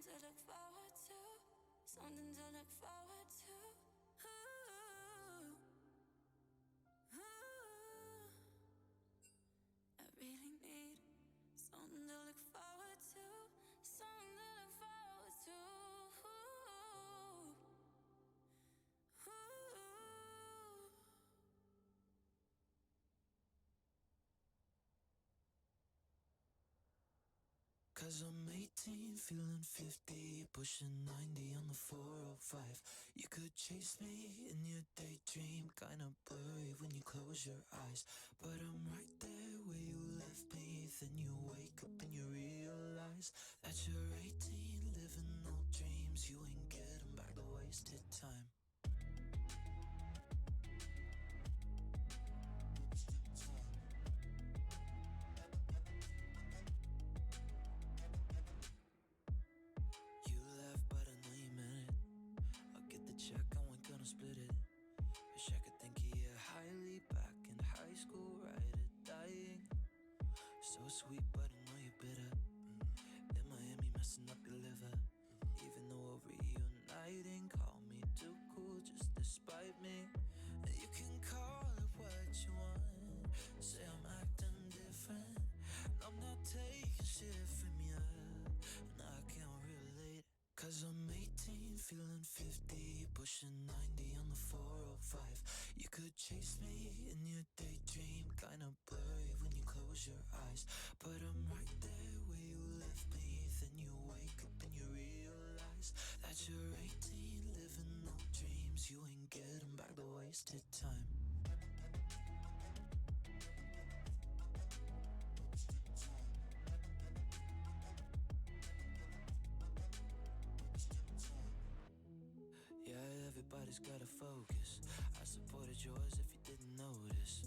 to look forward to, something to look forward to. Ooh, ooh. I really need something to look forward to, something to look forward to. Ooh, ooh. Cause I'm 18, feeling 50, pushing 90 on the 405. You could chase me in your daydream, kinda blurry when you close your eyes. But I'm right there where you left me, then you wake up and you realize that you're 18, living old dreams. You ain't getting back the wasted time. You laugh, but I know you meant it. I'll get the check, I ain't gonna split it. Wish I could think of you highly back in high school, right at dying. So sweet, but I know you're bitter. In Miami, messing up your liver. Even though we're reuniting, call me too cool just despite me. And you can call it what you want, say I'm acting different. I'm not taking shit from you, and I can't relate. Cause I'm 18, feeling 50, pushing 90 on the 405. You could chase me in your daydream, kinda blurry when you close your eyes. But I'm right there where you left me, then you wake up and you realize that you're 18, living no dreams. You ain't getting back the wasted time. Yeah, everybody's gotta focus. I supported yours if you didn't notice.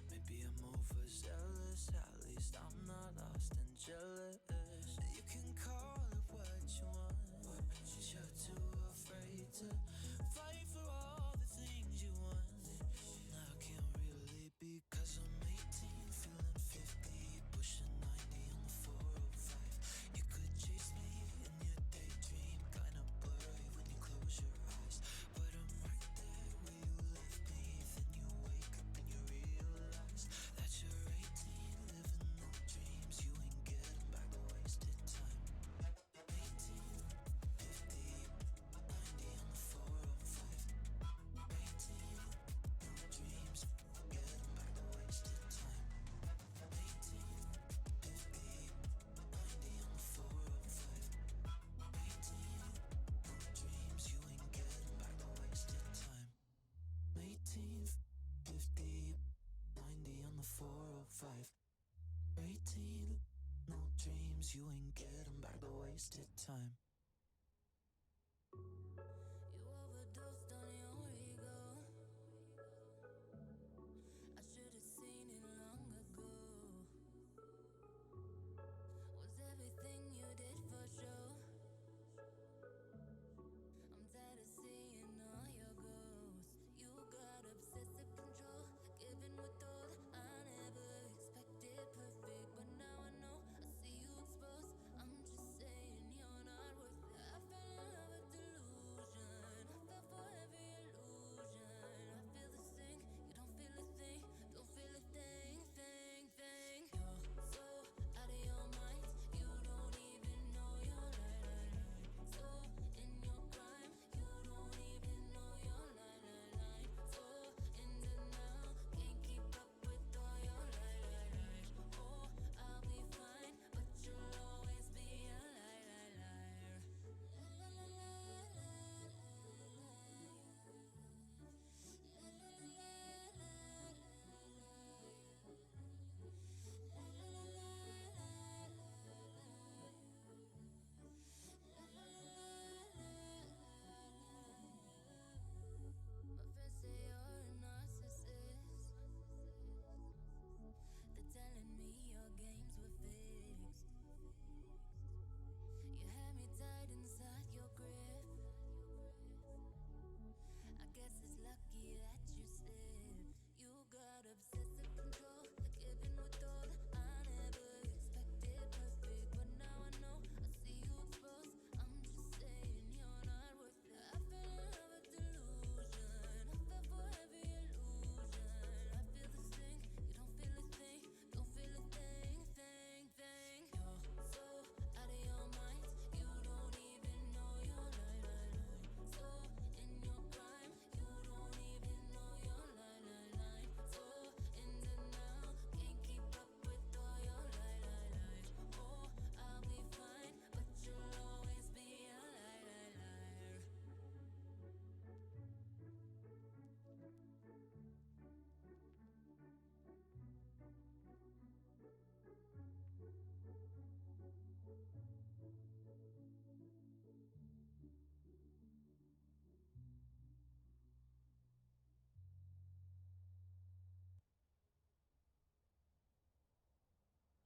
Maybe I'm overzealous, at least I'm not lost and jealous. You can call it what you want, but you're too afraid to fight for all the things you want. And I can't really be, cause I'm 18, feeling 50, pushing 90 on the 405. You could chase me in your daydream, kinda blurry when you close your eyes. But I'm right there where you left me, then you wake up and you realize that you're 18, living no dreams. You ain't getting back the wasted time. 18, 50, 90 on the 405. 18, no dreams, getting back the wasted time. 18, 50, 90 on the 405. 18, no dreams, you ain't getting back the wasted time. 18, 50, 90 on the 405. 18, no dreams, you ain't getting back the wasted time. You overdosed on your ego. I should have seen it long ago. Was everything you did for sure? I'm tired of seeing all your ghosts. You got obsessive control, giving withhold. I never expected perfect, but now I know. I see you exposed. I'm just saying you're not worth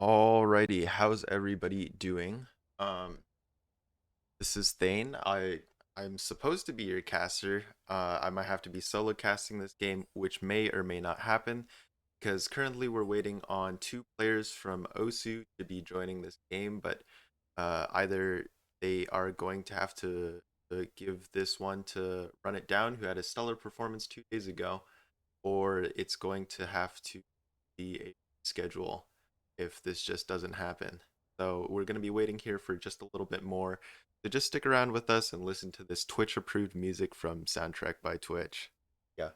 Alrighty, how's everybody doing? Um, this is Thane. I'm supposed to be your caster. I might have to be solo casting this game, which may or may not happen, because currently we're waiting on two players from OSU to be joining this game, but either they are going to have to give this one to Run It Down, who had a stellar performance 2 days ago, or it's going to have to be a schedule if this just doesn't happen. So we're going to be waiting here for just a little bit more. So just stick around with us and listen to this Twitch approved music from Soundtrack by Twitch. Yeah.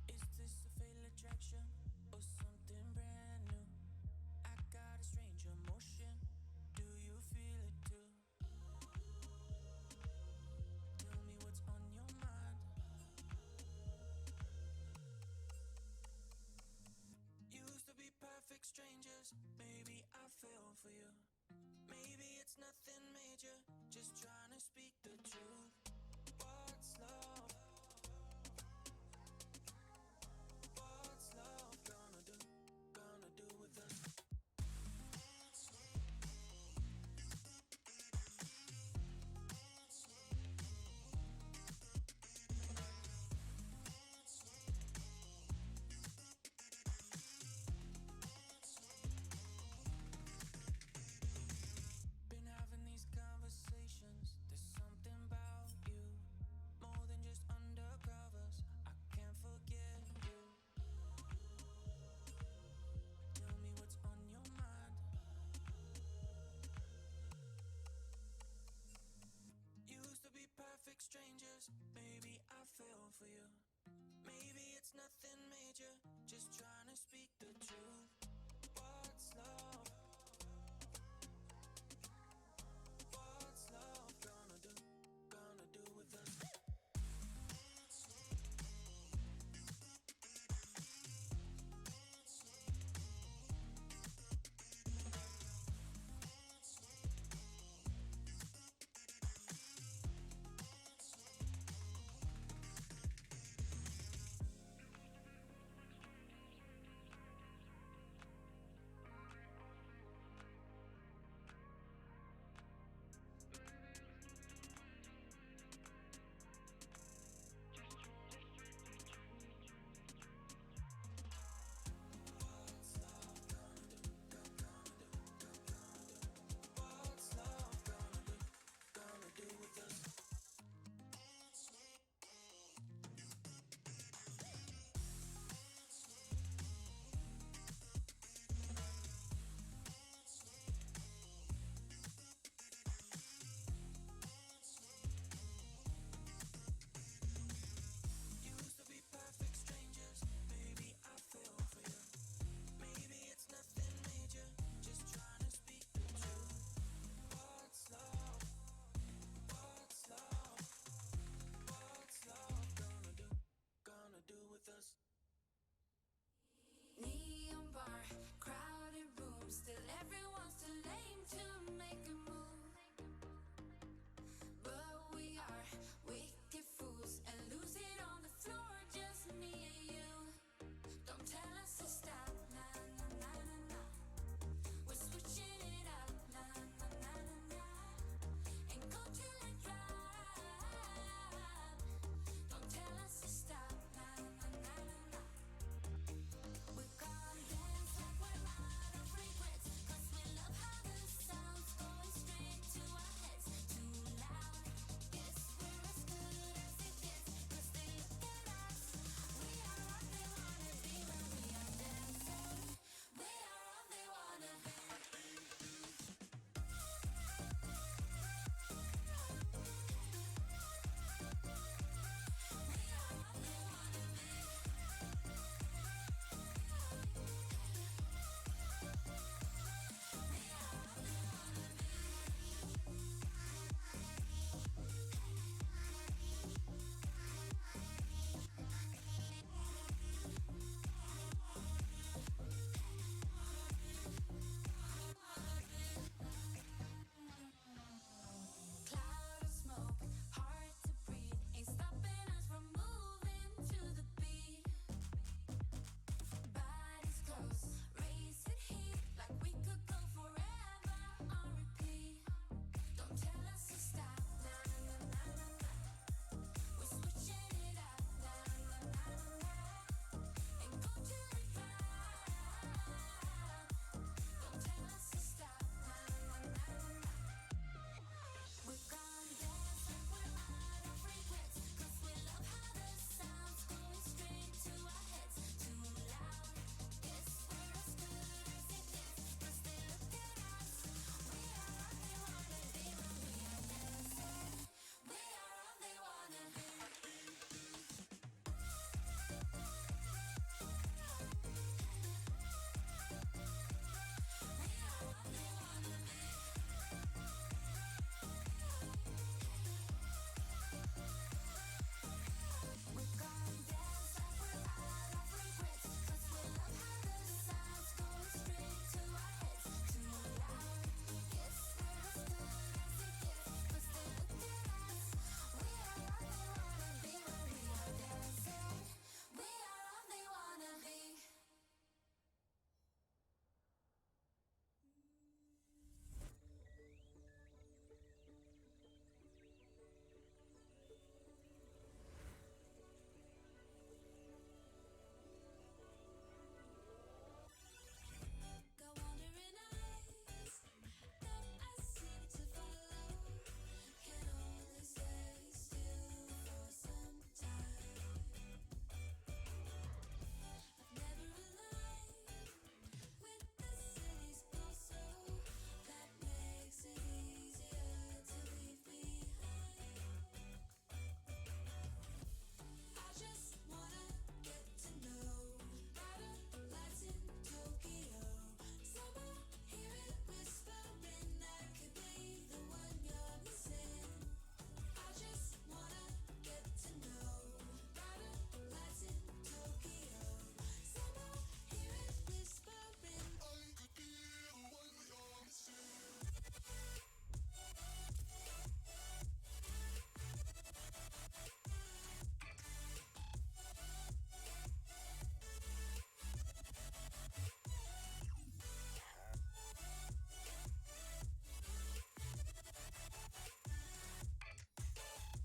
Is this a fatal attraction or something brand new? I got a strange emotion. Do you feel it too? Tell me what's on your mind. Used to be perfect strangers. Maybe I fell for you. Maybe it's nothing major. Just trying to speak the truth. What's love? What's love gonna do? Gonna do with us? Been having these conversations. There's something about you. More than just undercovers. I can't forget you. Tell me what's on your mind. Used to be perfect strangers. Maybe I fell for you. Maybe it's nothing major. Just trying to speak the truth. What's love? What's love gonna do? Gonna do with us?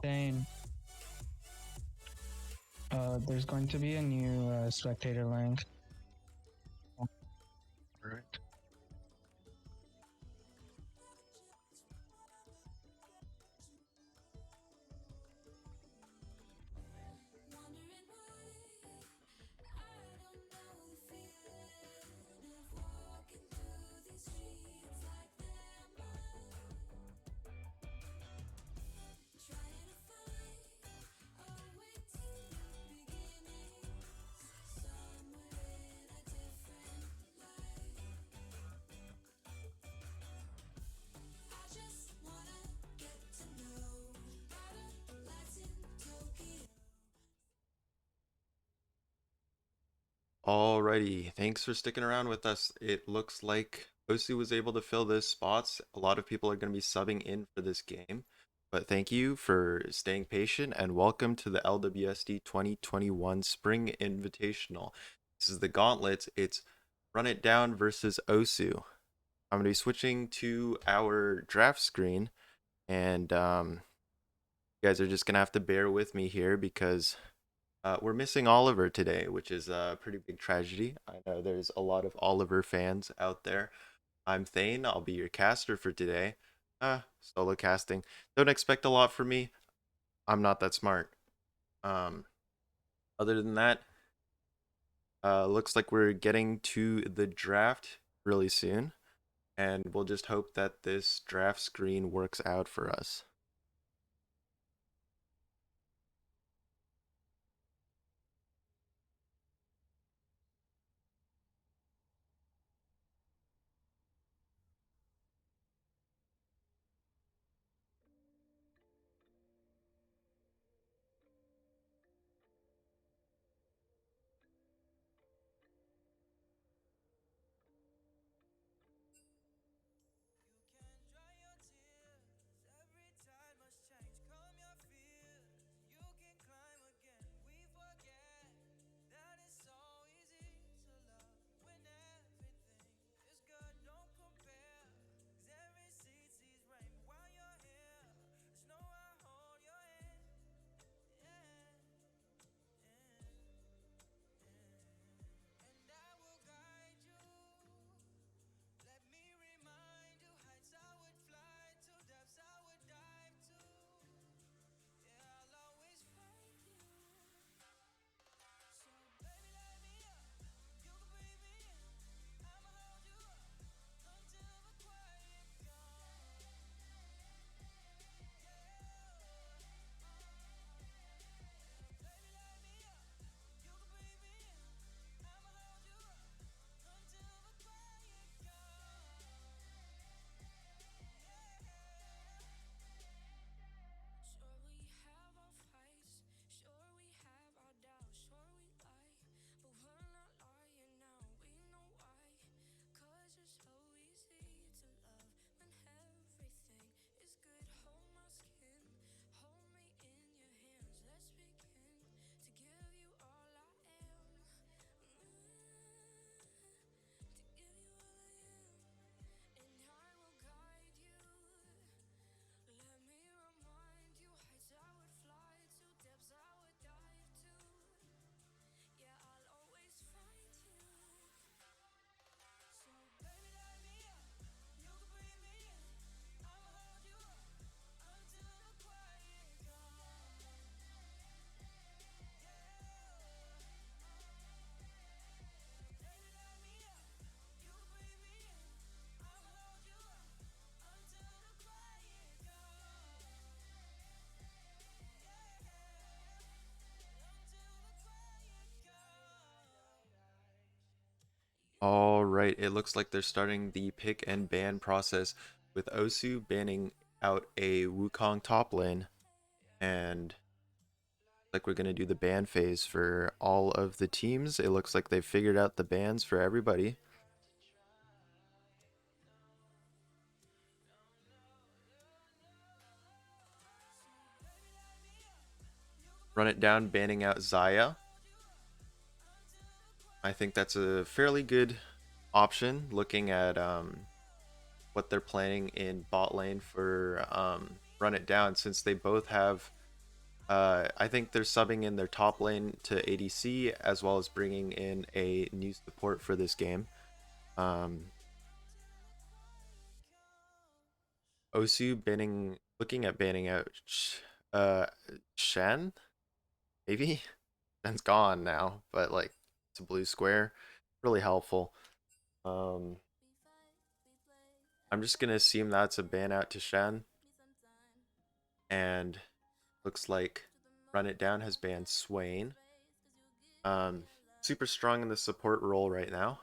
Dane, there's going to be a new spectator link. Alright. Wondering why I don't know the feeling of walking through these streets like they're mine. Trying to find a way to beginnings somewhere in a different life. I just wanna get to know better lights in Tokyo. Alrighty, thanks for sticking around with us. It looks like OSU was able to fill those spots. A lot of people are going to be subbing in for this game, but thank you for staying patient and welcome to the LWSD 2021 Spring Invitational. This is the Gauntlet. It's Run It Down versus OSU. I'm going to be switching to our draft screen, and you guys are just going to have to bear with me here because we're missing Oliver today, which is a pretty big tragedy. I know there's a lot of Oliver fans out there. I'm Thane. I'll be your caster for today. Solo casting. Don't expect a lot from me. I'm not that smart. Um, Other than that, looks like we're getting to the draft really soon, and we'll just hope that this draft screen works out for us. Sure we have our fights, sure we have our doubts, sure we lie, but we're not lying now, we know why. 'Cause it's so easy to love when everything is good. Hold my skin, hold me in your hands, let's begin to give you all I am. To give you all I am, and I will guide you. Let me remind you, heights I would fly to, depths I would dive to. Yeah, I'll always find you. So baby, let me up. You can breathe me in. I'ma hold you up until the quiet comes. Baby, let me up. You can breathe me in. I'ma hold you up until the quiet comes. All right, it looks like they're starting the pick and ban process with Osu banning out a Wukong top lane, and like we're gonna do the ban phase for all of the teams. It looks like they've figured out the bans for everybody. Run it down, banning out Zaya. I think that's a fairly good option looking at what they're planning in bot lane for Run It Down, since they both have I think they're subbing in their top lane to ADC as well as bringing in a new support for this game. OSU looking at banning out uh, Shen, maybe? Shen's gone now, but like it's a blue square. Really helpful. Um, I'm just gonna assume that's a ban out to Shen. And looks like Run It Down has banned Swain. Super strong in the support role right now.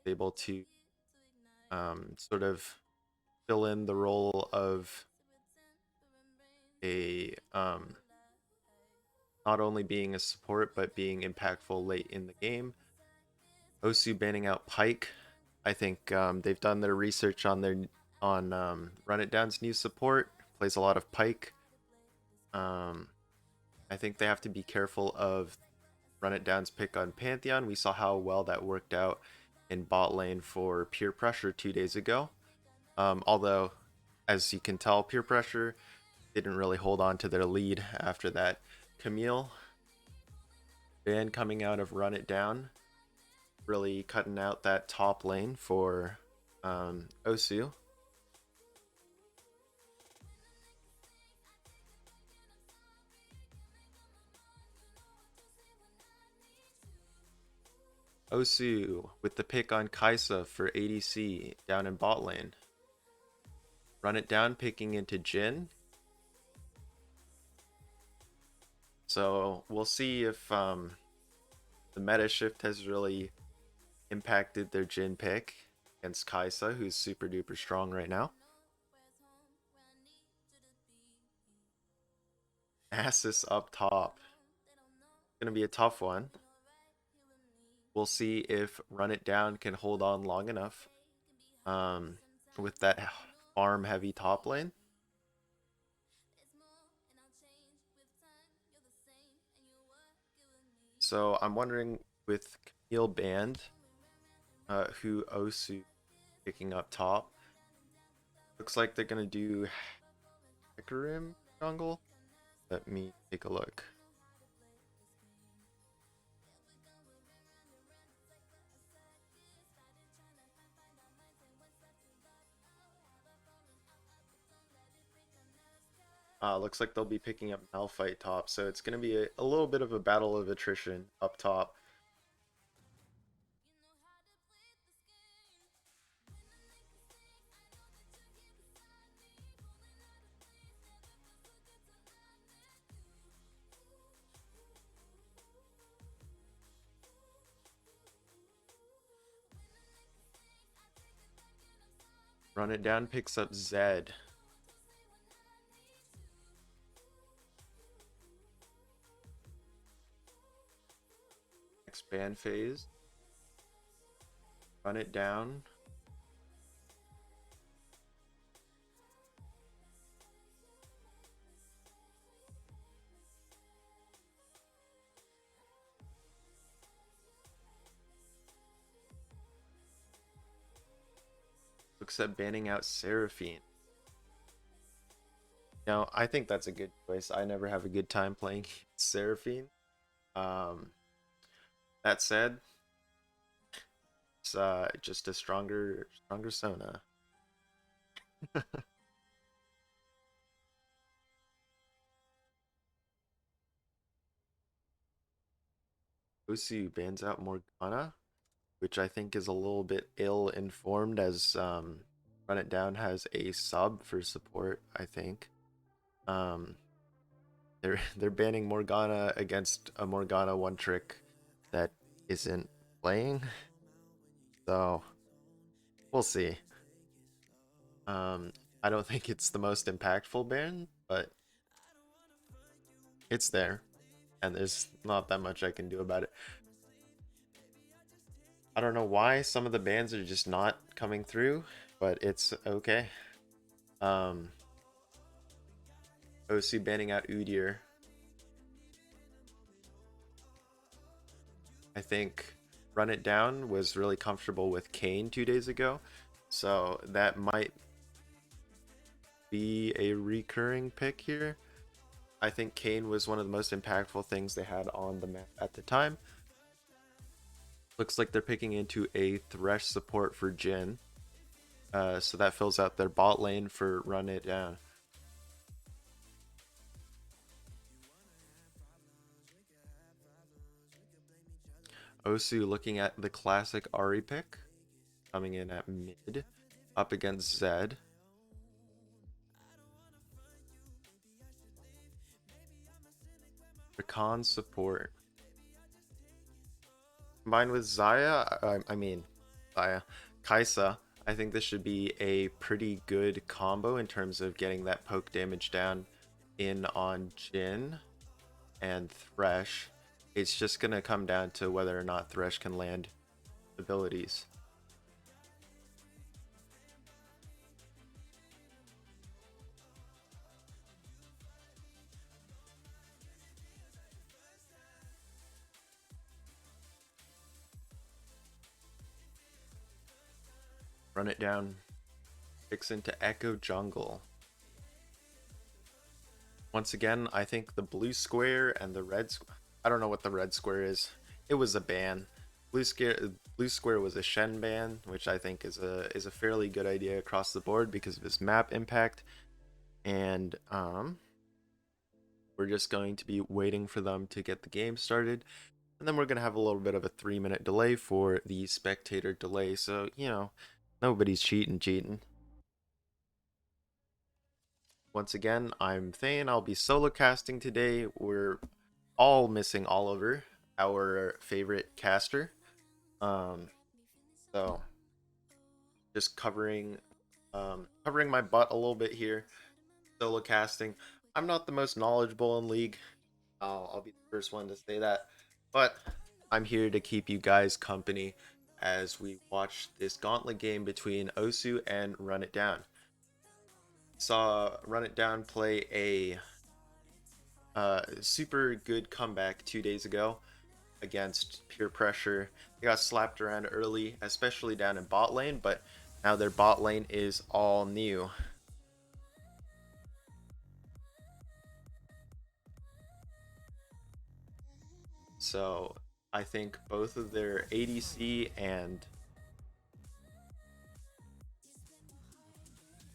Able to sort of fill in the role of a not only being a support but being impactful late in the game. OSU banning out Pike. I think they've done their research on Run It Down's new support. Plays a lot of Pike. I think they have to be careful of Run It Down's pick on Pantheon. We saw how well that worked out in bot lane for Peer Pressure 2 days ago. Although, as you can tell, Peer Pressure didn't really hold on to their lead after that. Camille ban coming out of Run It Down, really cutting out that top lane for OSU. OSU with the pick on Kaisa for ADC down in bot lane. Run It Down picking into Jhin. So we'll see if the meta shift has really impacted their Jhin pick against Kaisa, who's super duper strong right now. Nasus up top. Gonna be a tough one. We'll see if Run It Down can hold on long enough with that farm heavy top lane. So I'm wondering with Camille banned, who OSU picking up top. Looks like they're gonna do Hecarim jungle. Let me take a look. Looks like they'll be picking up Malphite top, so it's going to be a little bit of a battle of attrition up top. Run It Down picks up Zed. Next ban phase. Run It Down. Looks at banning out Seraphine. Now, I think that's a good choice. I never have a good time playing Seraphine. That said, it's just a stronger Sona. OSU bans out Morgana, which I think is a little bit ill-informed as Run It Down has a sub for support, I think. They're banning Morgana against a Morgana one trick that isn't playing. So we'll see. I don't think it's the most impactful ban, but it's there. And there's not that much I can do about it. I don't know why some of the bans are just not coming through, but it's okay. OC banning out Udyr. I think Run It Down was really comfortable with Kane 2 days ago, so that might be a recurring pick here. I think Kane was one of the most impactful things they had on the map at the time. Looks like they're picking into a Thresh support for Jhin. So that fills out their bot lane for Run It Down. OSU looking at the classic Ahri pick, coming in at mid, up against Zed. Rakan support. Combined with Xayah, Xayah, Kaisa, I think this should be a pretty good combo in terms of getting that poke damage down in on Jhin and Thresh. It's just going to come down to whether or not Thresh can land abilities. Run it down. Kicks into Echo Jungle. Once again, I think the blue square and the red I don't know what the red square is. It was a ban. Blue square was a Shen ban, which I think is a fairly good idea across the board because of its map impact. And we're just going to be waiting for them to get the game started. And then we're going to have a little bit of a 3-minute delay for the spectator delay. So, you know, nobody's cheating. Once again, I'm Thane. I'll be solo casting today. We're all missing Oliver, our favorite caster. So just covering my butt a little bit here. Solo casting. I'm not the most knowledgeable in League. I'll be the first one to say that. But I'm here to keep you guys company as we watch this Gauntlet game between OSU and Run It Down. Saw Run It Down play a super good comeback 2 days ago against Peer Pressure. They got slapped around early, especially down in bot lane, but now their bot lane is all new. So I think both of their ADC and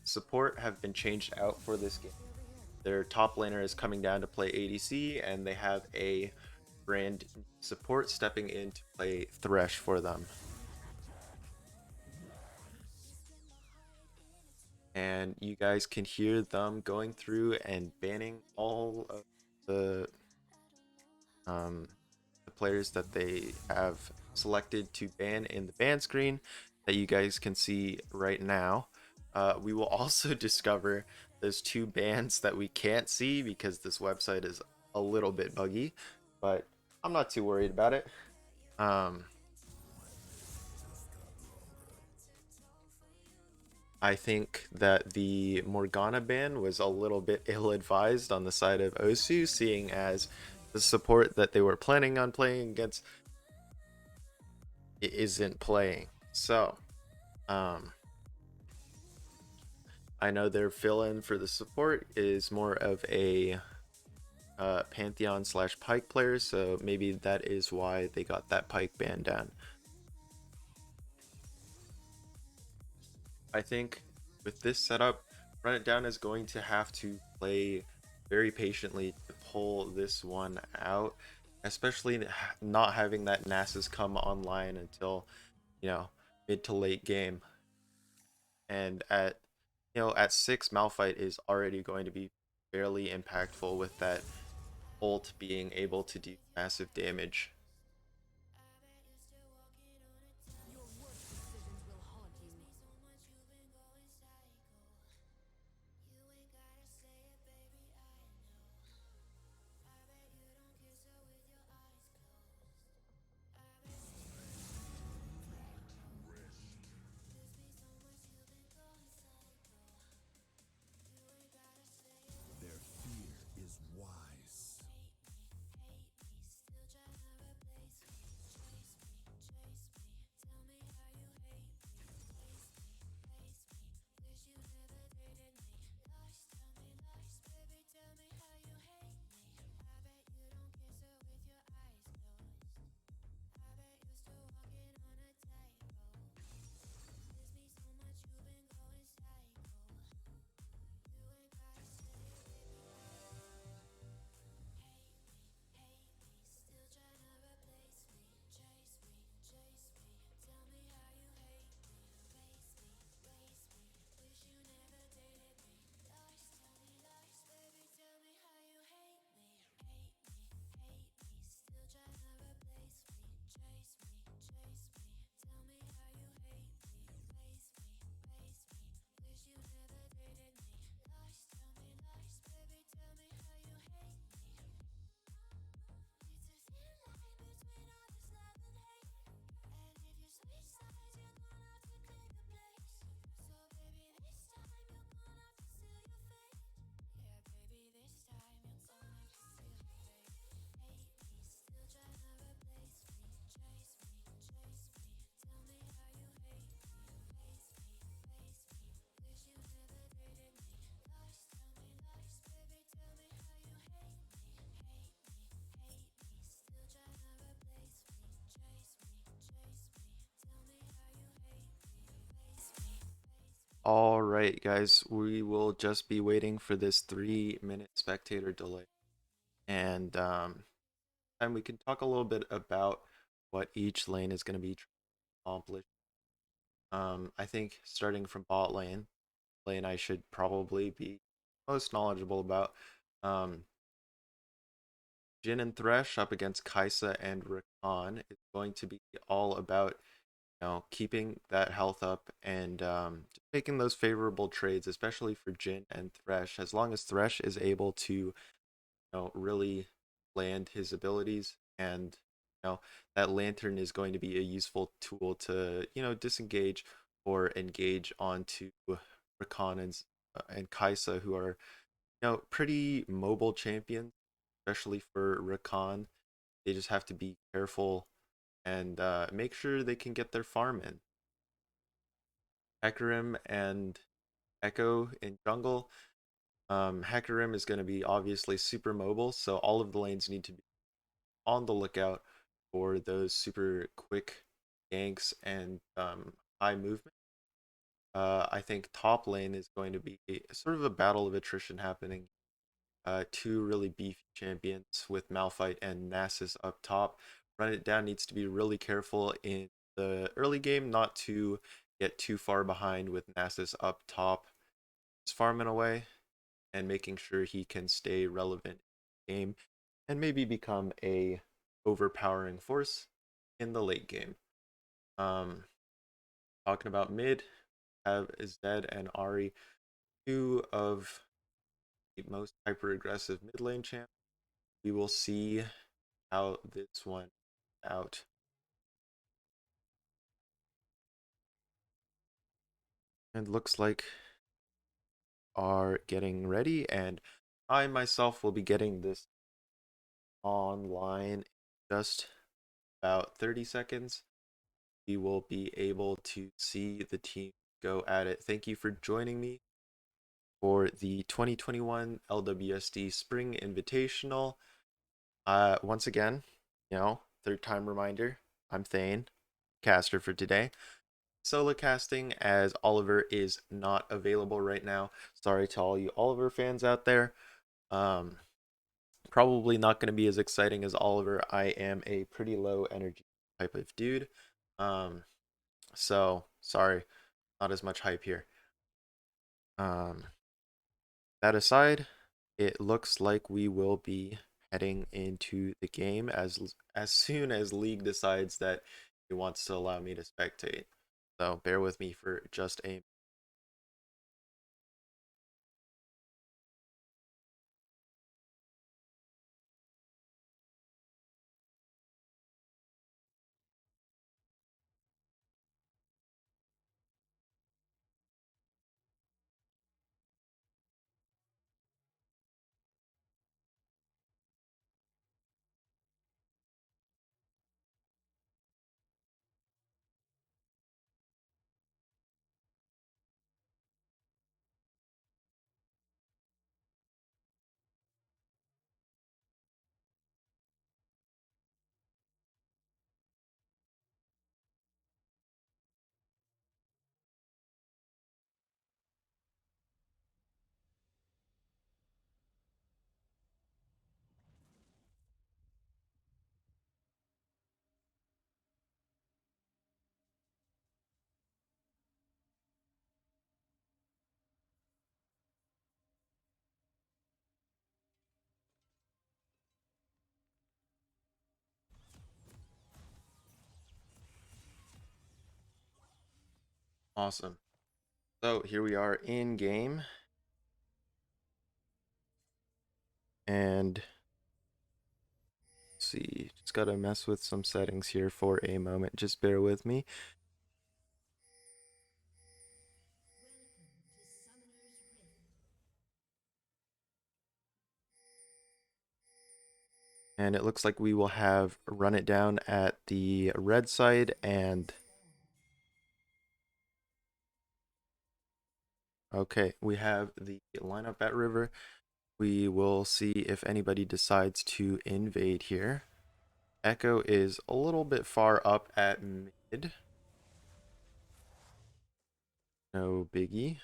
support have been changed out for this game. Their top laner is coming down to play ADC, and they have a brand support stepping in to play Thresh for them. And you guys can hear them going through and banning all of the players that they have selected to ban in the ban screen that you guys can see right now. We will also discover those 2 bans that we can't see because this website is a little bit buggy, but I'm not too worried about it. I think that the Morgana ban was a little bit ill-advised on the side of OSU, seeing as the support that they were planning on playing against isn't playing. So, I know their fill-in for the support is more of a Pantheon / Pike player, so maybe that is why they got that Pike ban down. I think with this setup, Run It Down is going to have to play very patiently to pull this one out, especially not having that Nasus come online until, you know, mid to late game. And at 6, Malphite is already going to be fairly impactful with that ult being able to do massive damage. Their fear is wise. All right, guys, we will just be waiting for this 3-minute spectator delay. And we can talk a little bit about what each lane is going to be accomplished. I think starting from bot lane I should probably be most knowledgeable about. Um, Jin and Thresh up against Kaisa and Rakan is going to be all about keeping that health up and making those favorable trades, especially for Jin and Thresh. As long as Thresh is able to, really land his abilities, and that lantern is going to be a useful tool to, disengage or engage onto Rakan and Kaisa, who are, pretty mobile champions, especially for Rakan. They just have to be careful and make sure they can get their farm in. Hecarim and Echo in jungle. Hecarim is going to be obviously super mobile, so all of the lanes need to be on the lookout for those super quick ganks and high movement. I think top lane is going to be sort of a battle of attrition happening. Two really beefy champions with Malphite and Nasus up top. Run It Down needs to be really careful in the early game not to get too far behind with Nasus up top. Just farming away and making sure he can stay relevant in the game and maybe become a overpowering force in the late game. Um, Talking about mid, have Zed and Ari, two of the most hyper aggressive mid lane champs. We will see how this one out. And looks like are getting ready, and I myself will be getting this online in just about 30 seconds. We will be able to see the team go at it. Thank you for joining me for the 2021 LWSD Spring Invitational. Once again, third time reminder, I'm Thane, caster for today. Solo casting as Oliver is not available right now. Sorry to all you Oliver fans out there. Um, Probably not going to be as exciting as Oliver. I am a pretty low energy type of dude. So sorry, not as much hype here. Um, that aside, it looks like we will be heading into the game as soon as League decides that it wants to allow me to spectate. So bear with me for just a. Awesome. So here we are in game. And let's see, just gotta mess with some settings here for a moment. Just bear with me. And it looks like we will have Run It Down at the red side, and okay, we have the lineup at river. We will see if anybody decides to invade here. Echo is a little bit far up at mid. No biggie.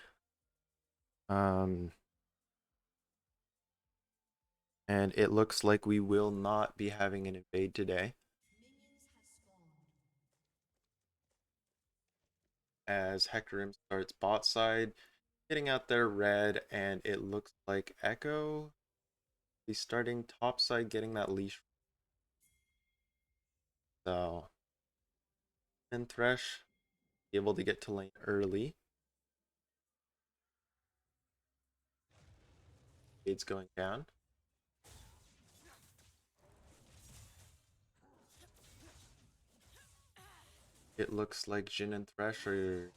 And it looks like we will not be having an invade today, as Hecarim starts bot side, getting out there red, and it looks like Echo is starting top side, getting that leash. So, and Thresh able to get to lane early. It's going down. It looks like Jhin and Thresh are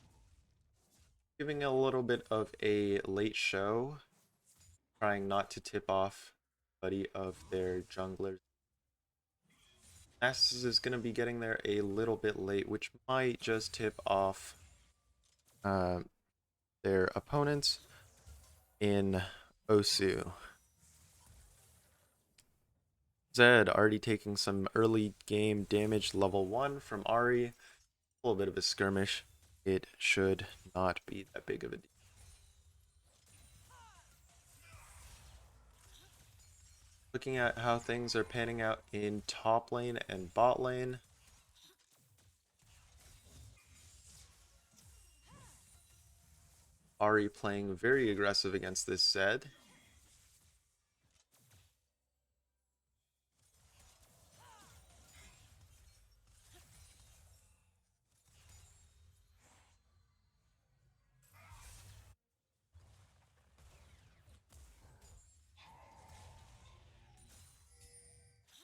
giving a little bit of a late show, trying not to tip off buddy of their junglers. Nasus is going to be getting there a little bit late, which might just tip off uh, their opponents in OSU. Zed already taking some early game damage level 1 from Ari. A little bit of a skirmish. It should not be that big of a deal. Looking at how things are panning out in top lane and bot lane. Ari playing very aggressive against this Zed.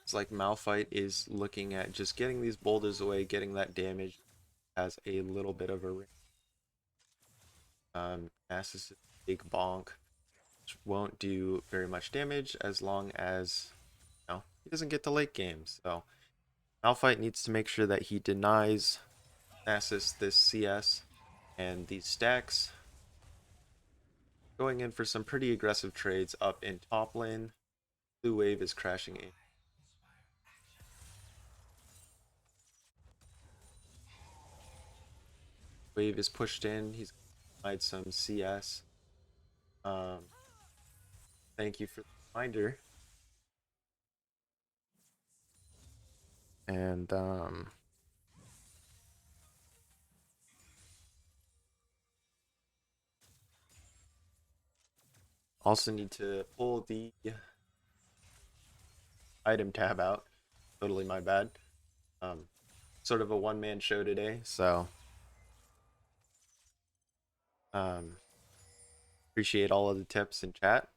It's like Malphite is looking at just getting these boulders away, getting that damage, has a little bit of a ring. Nasus' big bonk, which won't do very much damage as long as he doesn't get to late game. So Malphite needs to make sure that he denies Nasus this CS and these stacks. Going in for some pretty aggressive trades up in top lane. Blue wave is crashing in. Wave is pushed in. He's applied some CS. Thank you for the reminder. And also need to pull the item tab out. Totally my bad. Sort of a one-man show today, so appreciate all of the tips in chat.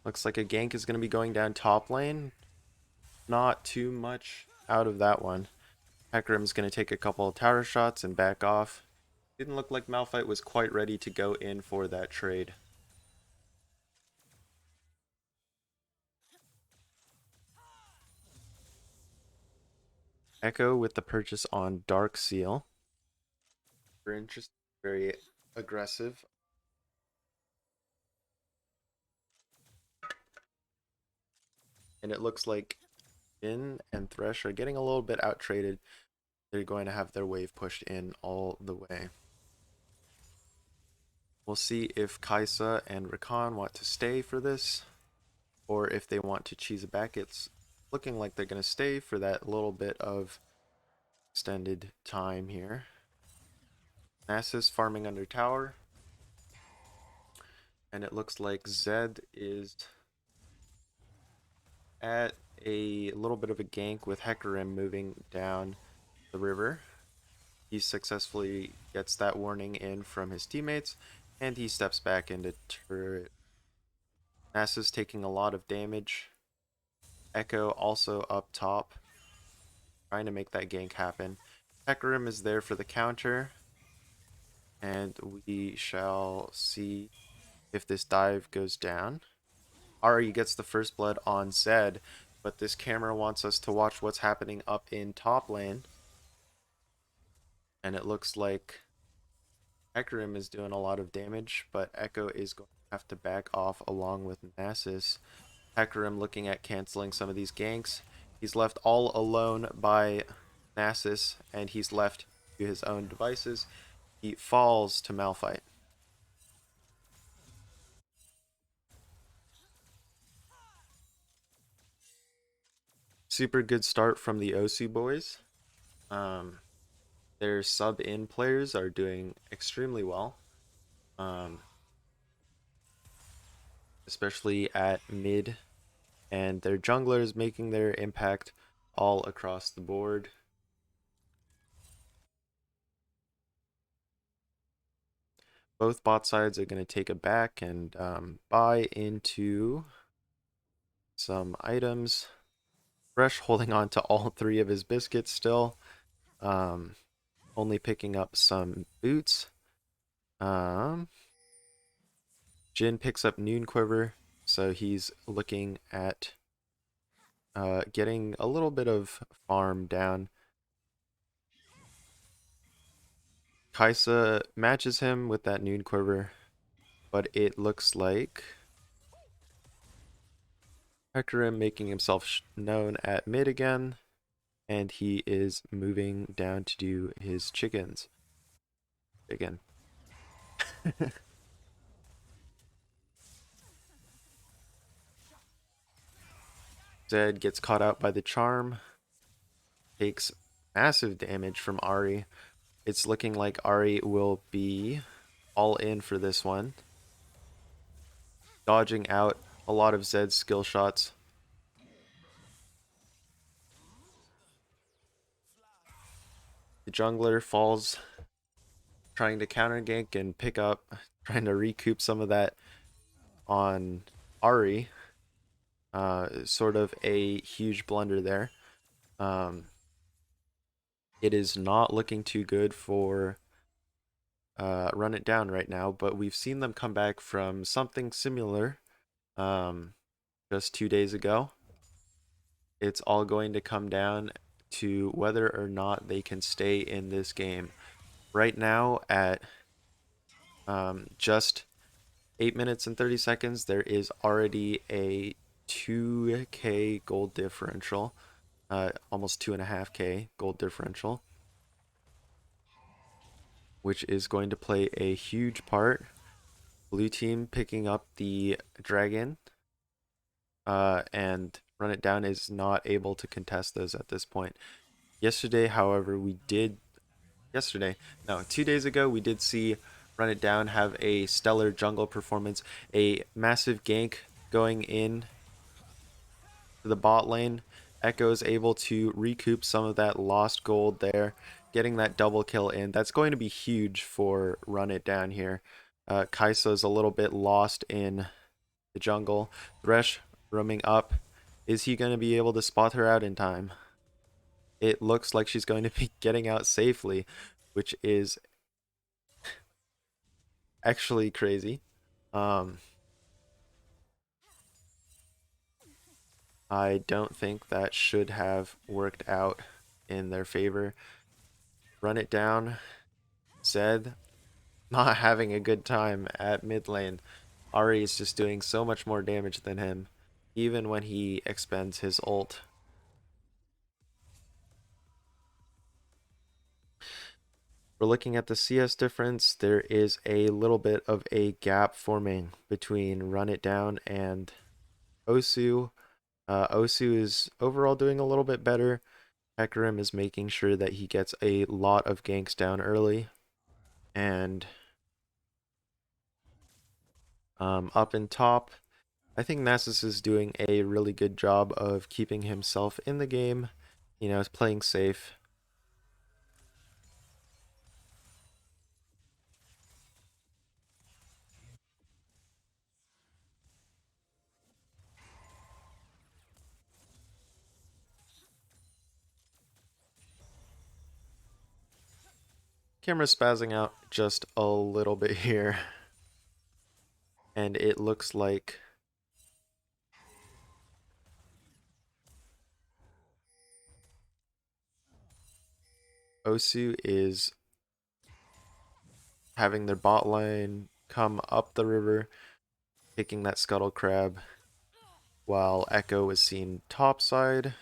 Looks like a gank is going to be going down top lane. Not too much out of that one. Hecarim's going to take a couple of tower shots and back off. Didn't look like Malphite was quite ready to go in for that trade. Echo with the purchase on Dark Seal. Very interesting, very aggressive. And it looks like Jhin and Thresh are getting a little bit out traded. They're going to have their wave pushed in all the way. We'll see if Kaisa and Rakan want to stay for this, or if they want to cheese it back. It's looking like they're going to stay for that little bit of extended time here. Nasus farming under tower. And it looks like Zed is at a little bit of a gank with Hecarim moving down the river. He successfully gets that warning in from his teammates, and he steps back into turret. Nasus taking a lot of damage. Echo also up top, trying to make that gank happen. Hecarim is there for the counter, and we shall see if this dive goes down. Ari gets the first blood on Zed. but this camera wants us to watch what's happening up in top lane. And it looks like Hecarim is doing a lot of damage, but Echo is going to have to back off along with Nasus. Hecarim looking at canceling some of these ganks. He's left all alone by Nasus, and he's left to his own devices. He falls to Malphite. Super good start from the OSU boys. Their sub-in players are doing extremely well. Especially at mid, and their junglers making their impact all across the board. Both bot sides are going to take a back and buy into some items. Fresh holding on to all 3 of his biscuits still. Only picking up some boots. Jin picks up Noon Quiver, so he's looking at getting a little bit of farm down. Kaisa matches him with that Noon Quiver, but it looks like Hecarim making himself known at mid again, and he is moving down to do his chickens again. Zed gets caught out by the charm, takes massive damage from Ahri. It's looking like Ahri will be all in for this one. Dodging out a lot of Zed's skill shots. The jungler falls, trying to counter gank and pick up, trying to recoup some of that on Ahri. Sort of a huge blunder there. It is not looking too good for Run It Down right now, but we've seen them come back from something similar just 2 days ago. It's all going to come down to whether or not they can stay in this game. Right now at just 8 minutes and 30 seconds, there is already a 2k gold differential, almost 2.5k gold differential, which is going to play a huge part. Blue team picking up the dragon, and Run It Down is not able to contest those at this point. Yesterday, however, 2 days ago, we did see Run It Down have a stellar jungle performance, a massive gank going in to the bot lane. Echo is able to recoup some of that lost gold there, getting that double kill in. That's going to be huge for Run It Down here. Kaisa is a little bit lost in the jungle. Thresh roaming up. Is he going to be able to spot her out in time? It looks like she's going to be getting out safely, which is actually crazy. I don't think that should have worked out in their favor. Run It Down. Zed not having a good time at mid lane. Ahri is just doing so much more damage than him, even when he expends his ult. We're looking at the CS difference. There is a little bit of a gap forming between Run It Down and OSU. OSU is overall doing a little bit better. Hecarim is making sure that he gets a lot of ganks down early. And up in top, I think Nasus is doing a really good job of keeping himself in the game. You know, is playing safe. Camera spazzing out just a little bit here. And it looks like OSU is having their bot lane come up the river, taking that scuttle crab, while Echo is seen topside.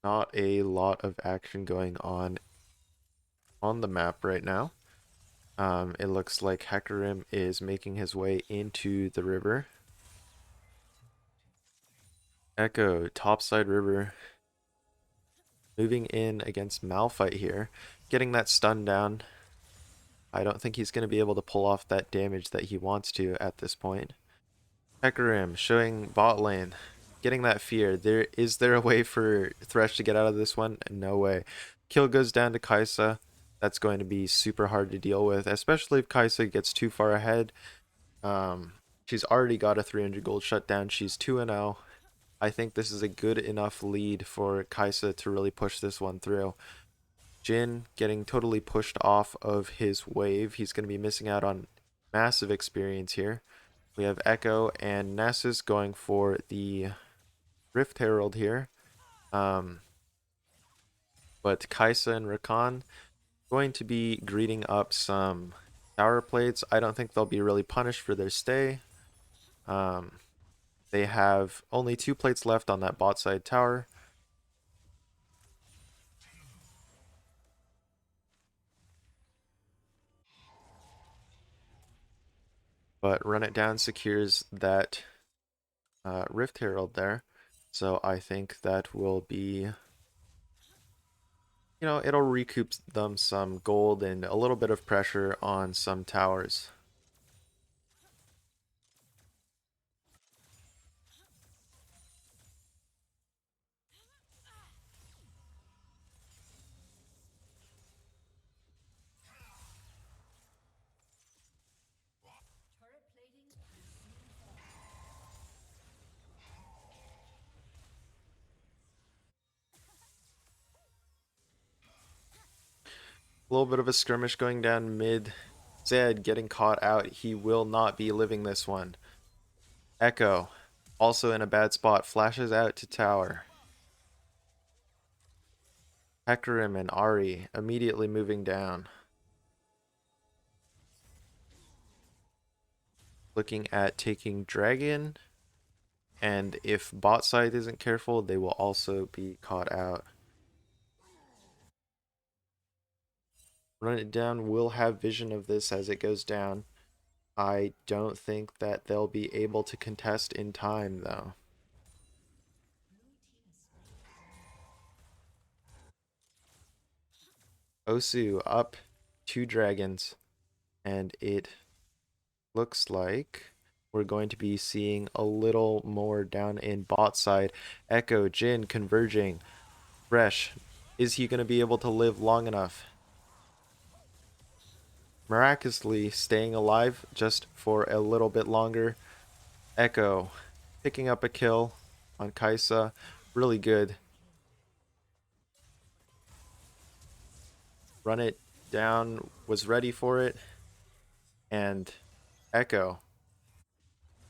Not a lot of action going on the map right now. It looks like Hecarim is making his way into the river. Echo, topside river, moving in against Malphite here, getting that stun down. I don't think he's going to be able to pull off that damage that he wants to at this point. Hecarim showing bot lane, getting that fear. Is there a way for Thresh to get out of this one? No way. Kill goes down to Kai'Sa. That's going to be super hard to deal with, especially if Kai'Sa gets too far ahead. She's already got a 300 gold shutdown. She's 2-0. I think this is a good enough lead for Kai'Sa to really push this one through. Jhin getting totally pushed off of his wave. He's going to be missing out on massive experience here. We have Echo and Nessus going for the Rift Herald here. But Kai'Sa and Rakan going to be greeting up some tower plates. I don't think they'll be really punished for their stay. They have only 2 plates left on that bot side tower. But Run It Down secures that Rift Herald there. So I think that will be, it'll recoup them some gold and a little bit of pressure on some towers. A little bit of a skirmish going down mid. Zed getting caught out. He will not be living this one. Echo, also in a bad spot, flashes out to tower. Hecarim and Ari immediately moving down. Looking at taking Dragon. And if bot side isn't careful, they will also be caught out. Run It Down will have vision of this as it goes down. I don't think that they'll be able to contest in time, though. OSU up 2 dragons, and it looks like we're going to be seeing a little more down in bot side. Echo, Jhin converging. Thresh, is he going to be able to live long enough? Miraculously staying alive just for a little bit longer. Echo picking up a kill on Kai'Sa. Really good. Run It Down was ready for it. And Echo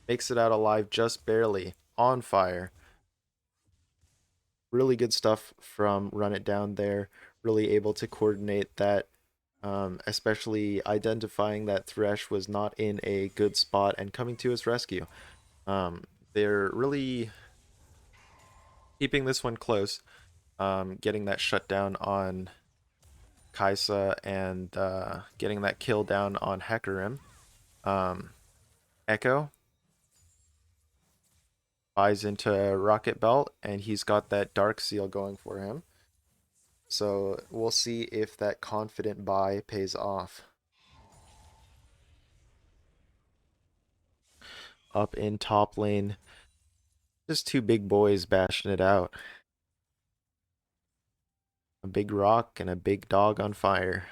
makes it out alive just barely. On fire. Really good stuff from Run It Down there. Really able to coordinate that. Especially identifying that Thresh was not in a good spot and coming to his rescue. They're really keeping this one close. Getting that shutdown on Kai'Sa and getting that kill down on Hecarim. Echo buys into Rocket Belt, and he's got that Dark Seal going for him. So we'll see if that confident buy pays off. Up in top lane, just 2 big boys bashing it out. A big rock and a big dog on fire.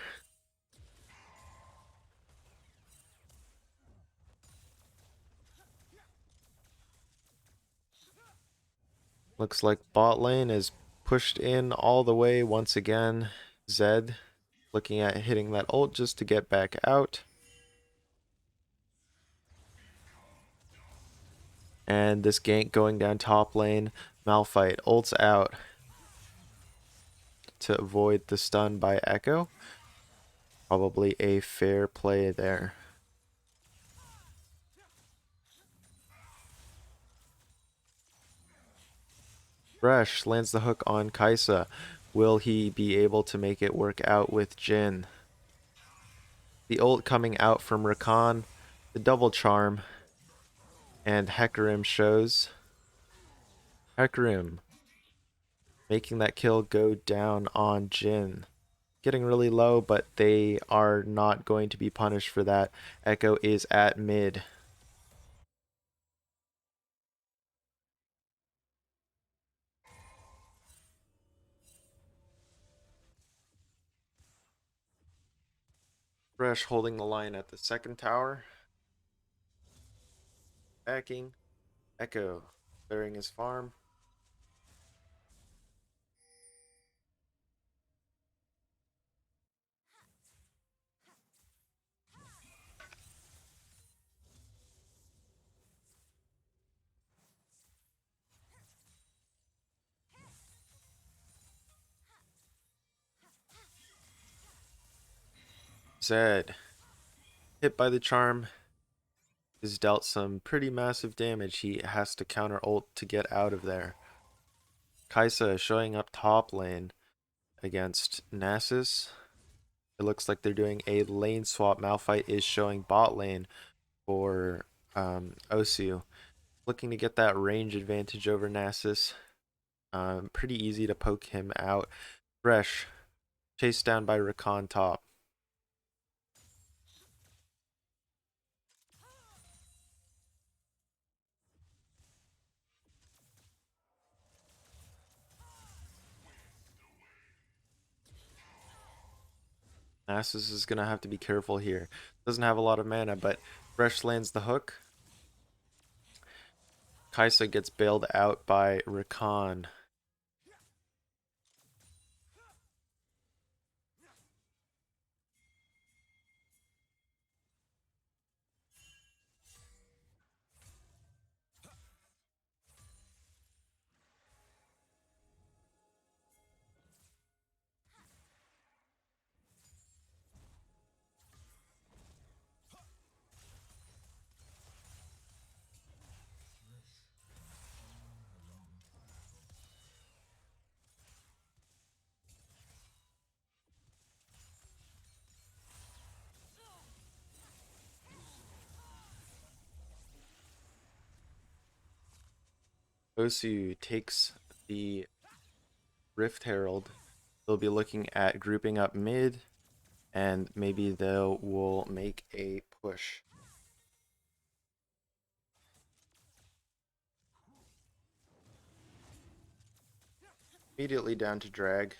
Looks like bot lane is pushed in all the way once again. Zed looking at hitting that ult just to get back out. And this gank going down top lane. Malphite ults out to avoid the stun by Echo. Probably a fair play there. Thresh lands the hook on Kaisa. Will he be able to make it work out with Jhin? The ult coming out from Rakan. The double charm. And Hecarim shows. Hecarim making that kill go down on Jhin. Getting really low, but they are not going to be punished for that. Echo is at mid. Thresh holding the line at the second tower. Backing. Echo clearing his farm. Zed, hit by the charm, is dealt some pretty massive damage. He has to counter ult to get out of there. Kaisa showing up top lane against Nasus. It looks like they're doing a lane swap. Malphite is showing bot lane for OSU. Looking to get that range advantage over Nasus. Pretty easy to poke him out. Thresh chased down by Rakan top. Nasus is going to have to be careful here. Doesn't have a lot of mana, but Thresh lands the hook. Kaisa gets bailed out by Rakan. OSU takes the Rift Herald. They'll be looking at grouping up mid, and maybe they will make a push. Immediately down to drag.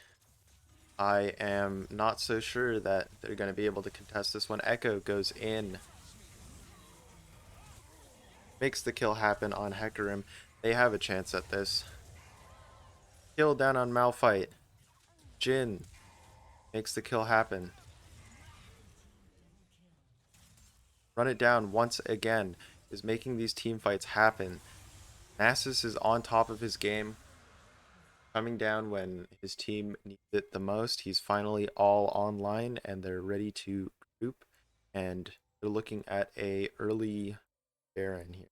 I am not so sure that they're going to be able to contest this one. Echo goes in. Makes the kill happen on Hecarim. They have a chance at this. Kill down on Malphite. Jhin makes the kill happen. Run it down once again. Is making these team fights happen. Nasus is on top of his game. Coming down when his team needs it the most. He's finally all online and they're ready to group. And they're looking at a early Baron here.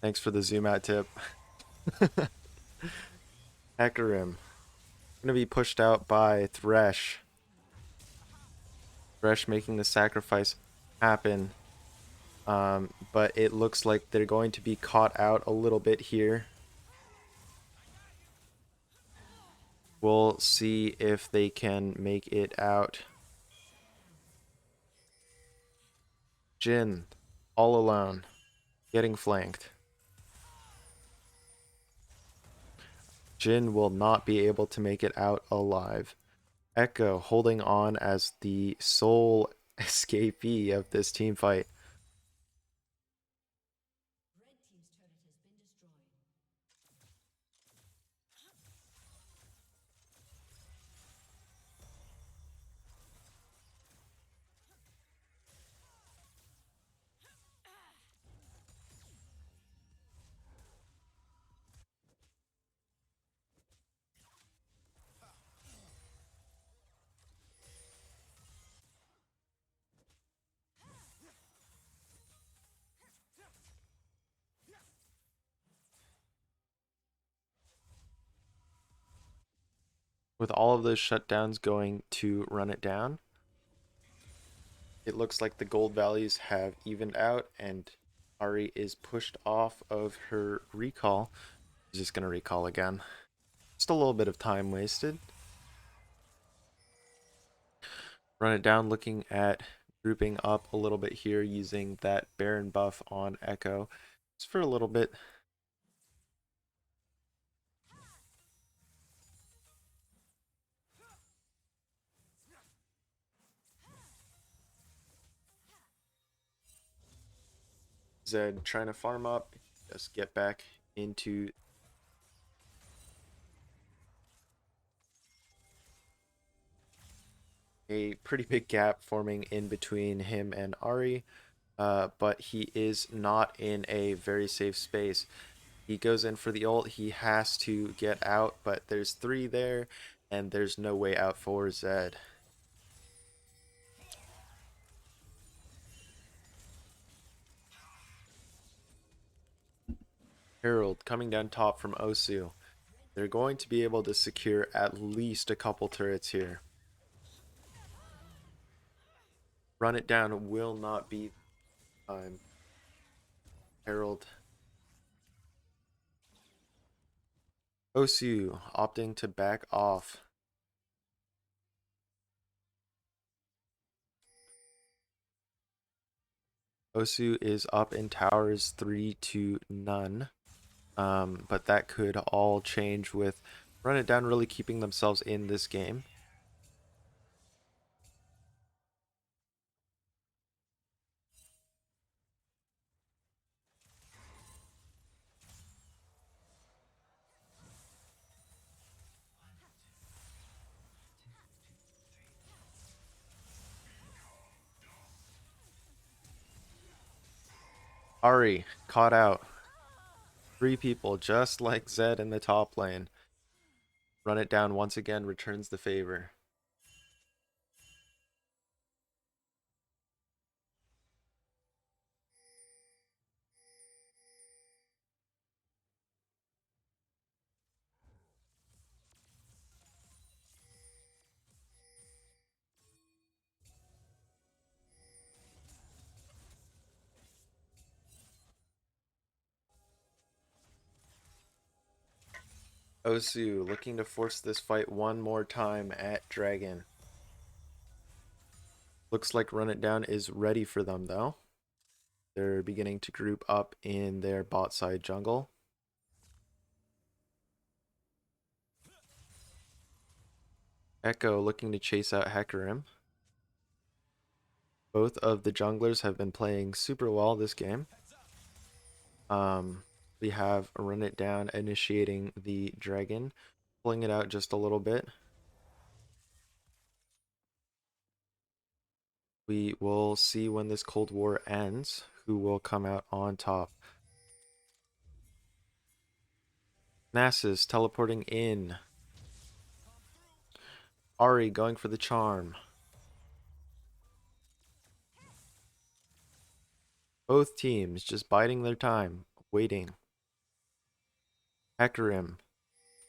Thanks for the zoom out tip. Hecarim. Gonna be pushed out by Thresh. Thresh making the sacrifice happen. But it looks like they're going to be caught out a little bit here. We'll see if they can make it out. Jhin, all alone, getting flanked. Jhin will not be able to make it out alive. Echo holding on as the sole escapee of this team fight. With all of those shutdowns going to run it down, it looks like the gold values have evened out and Ari is pushed off of her recall. She's just going to recall again. Just a little bit of time wasted. Run it down, looking at grouping up a little bit here using that Baron buff on Echo just for a little bit. Zed trying to farm up, just get back into a pretty big gap forming in between him and Ari, but he is not in a very safe space. He goes in for the ult, he has to get out, but there's 3 there, and there's no way out for Zed. Herald coming down top from OSU. They're going to be able to secure at least a couple turrets here. Run it down will not be time. Herald. OSU opting to back off. OSU is up in towers 3-0. But that could all change with Run It Down really keeping themselves in this game. Ari caught out. 3 people, just like Zed in the top lane. Run It Down once again returns the favor. OSU looking to force this fight one more time at Dragon. Looks like Run It Down is ready for them though. They're beginning to group up in their bot side jungle. Echo looking to chase out Hecarim. Both of the junglers have been playing super well this game. We have Run It Down initiating the dragon, pulling it out just a little bit. We will see when this Cold War ends, who will come out on top. Nasus teleporting in. Ari going for the charm. Both teams just biding their time, waiting. Hecarim,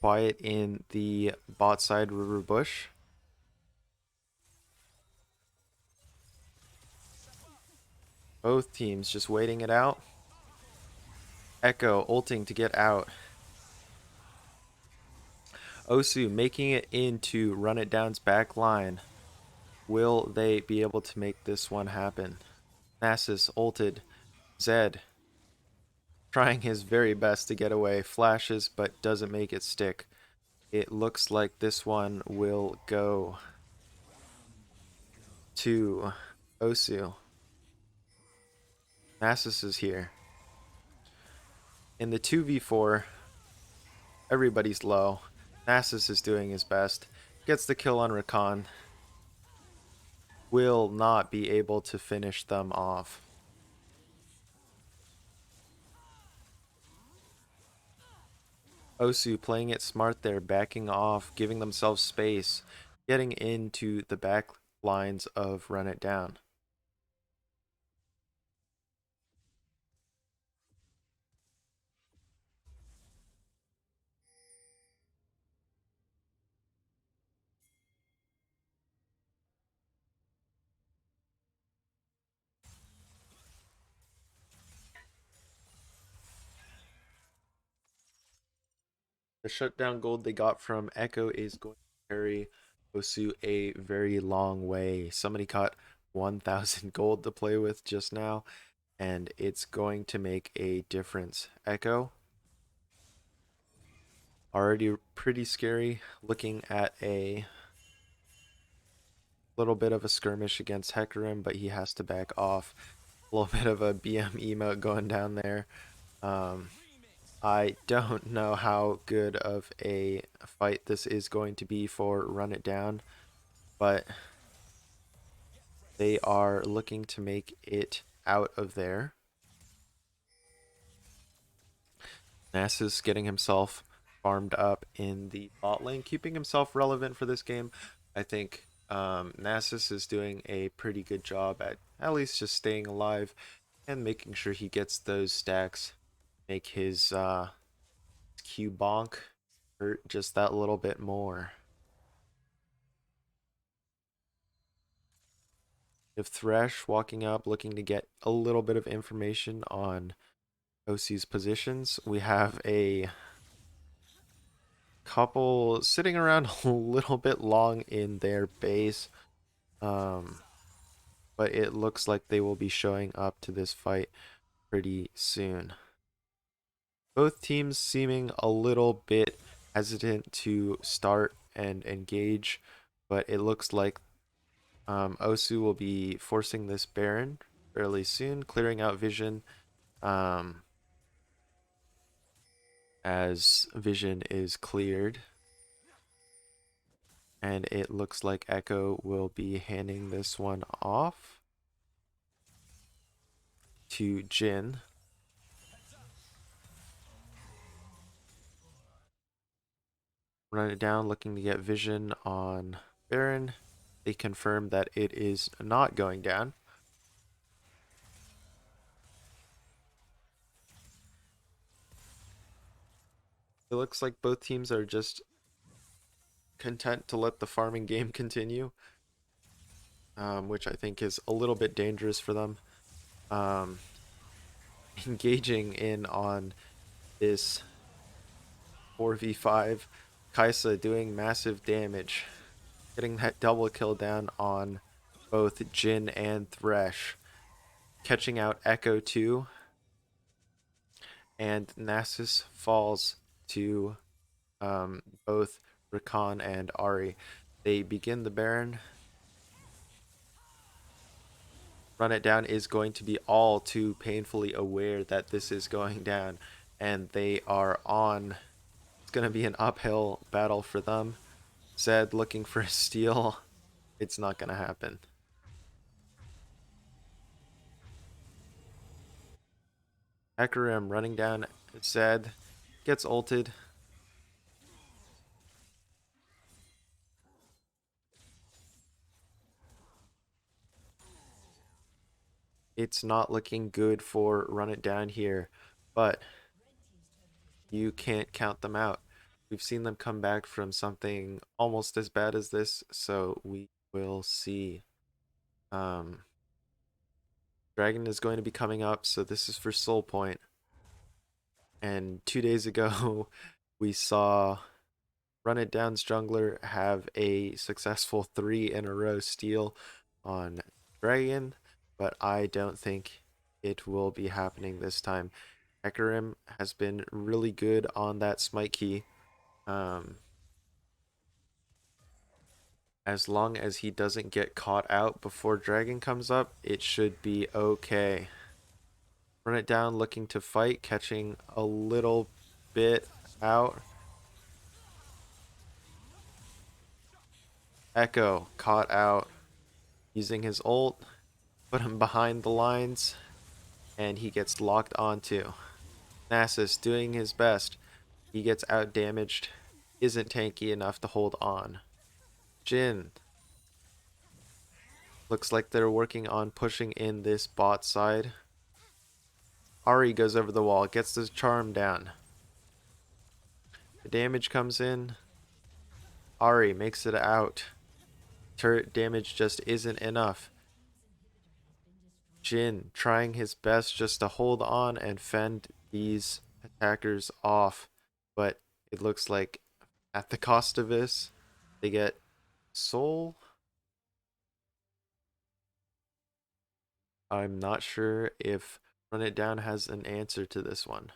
quiet in the bot side river bush. Both teams just waiting it out. Echo ulting to get out. OSU making it into Run It Down's back line. Will they be able to make this one happen? Nasus ulted. Zed trying his very best to get away. Flashes, but doesn't make it stick. It looks like this one will go to OSU. Nasus is here. In the 2v4, everybody's low. Nasus is doing his best. Gets the kill on Rakan. Will not be able to finish them off. OSU playing it smart there, backing off, giving themselves space, getting into the back lines of Run It Down. The shutdown gold they got from Echo is going to carry OSU a very long way. Somebody caught 1,000 gold to play with just now, and it's going to make a difference. Echo, already pretty scary, looking at a little bit of a skirmish against Hecarim, but he has to back off. A little bit of a BM emote going down there. I don't know how good of a fight this is going to be for Run It Down, but they are looking to make it out of there. Nasus getting himself farmed up in the bot lane, keeping himself relevant for this game. I think Nasus is doing a pretty good job at least just staying alive and making sure he gets those stacks, make his Q bonk hurt just that little bit more. If Thresh walking up looking to get a little bit of information on OC's positions, we have a couple sitting around a little bit long in their base, but it looks like they will be showing up to this fight pretty soon. Both teams seeming a little bit hesitant to start and engage, but it looks like OSU will be forcing this Baron fairly soon, clearing out vision as vision is cleared. And it looks like Echo will be handing this one off to Jin. Run it down, looking to get vision on Baron. They confirm that it is not going down. It looks like both teams are just content to let the farming game continue, which I think is a little bit dangerous for them. Engaging in on this 4v5, Kaisa doing massive damage, getting that double kill down on both Jin and Thresh, catching out Echo too, and Nasus falls to both Rakan and Ari. They begin the Baron. Run It Down is going to be all too painfully aware that this is going down, and they are on. It's going to be an uphill battle for them. Zed looking for a steal. It's not going to happen. Hecarim running down Zed, gets ulted. It's not looking good for Run It Down here, but you can't count them out. We've seen them come back from something almost as bad as this, so we will see. Dragon is going to be coming up, so this is for Soul Point. And 2 days ago, we saw Run It Down's jungler have a successful 3 in a row steal on Dragon. but I don't think it will be happening this time. Hecarim has been really good on that smite key. As long as he doesn't get caught out before dragon comes up, it should be okay. Run it down, looking to fight, catching a little bit out. Echo caught out, using his ult, put him behind the lines, and he gets locked onto. Nasus doing his best. He gets out damaged, isn't tanky enough to hold on. Jhin. Looks like they're working on pushing in this bot side. Ahri goes over the wall, gets his charm down. The damage comes in. Ahri makes it out. Turret damage just isn't enough. Jhin trying his best just to hold on and fend these attackers off, but it looks like at the cost of this, they get soul. I'm not sure if Run It Down has an answer to this one.